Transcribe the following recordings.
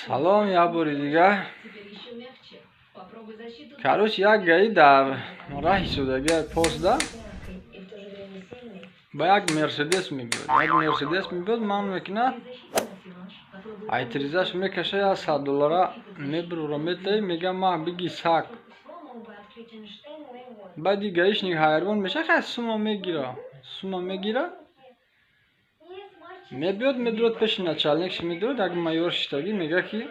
Salom ya buridiga. Короче, я гай дар раҳи шудагӣ посда ба як мерседес мебиёд. Як мерседес мебиёд, ман мекуна айтризаш мекаша я $100 мебрура метаи мега ма биги сак. Баъди гаишник ҳайвон меша хай сума мегира. Сума мегира. Мебиёд медурад пеши начальник ши медурад як майор шитаги мега ки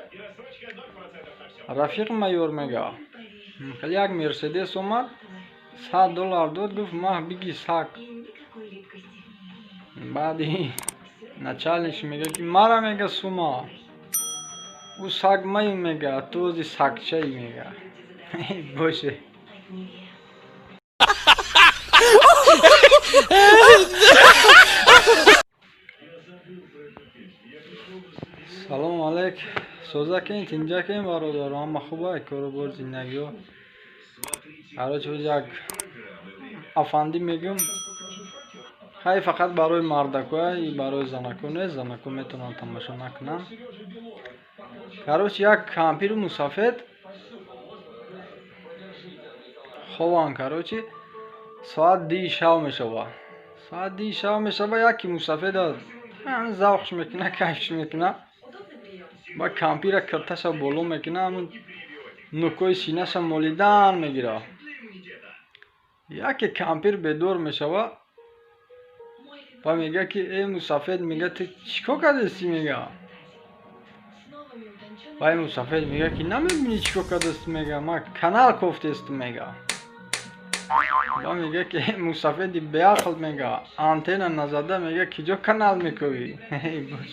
рафиқ майор мега. Як мерседес омад $100 дод гуфт ма биги сак. Баъди начальник ши мега ки мара мега сума. У сак май мега този сакчай мега. Боше. Салом алейк. Созакин, тинҷакин бародаро, ҳама хубай, корубор зиндагиё. Короче, як афанди мегум. Хай фақат барои мардако, и барои занако не, занако метавонанд тамошо накунанд. Короче, як кампиру мусафед хован, короче, соат 10 шав мешава. Соат 10 шав мешава, яки мусафеда завқш мекуна, кайфш мекуна. Ба кампира кирташа боло мекуна, амун нукои синаша молидан мегира. Яке кампир бедор мешава, ба мега ки э мусафед, мега ти чико кардасти мега. Ба мусафед мега ки намебини чико кардасти мега, ма канал кофтест мега. Ба мега ки э мусафеди беақл мега, антена назада мега ки ҷо канал мекови. Бош.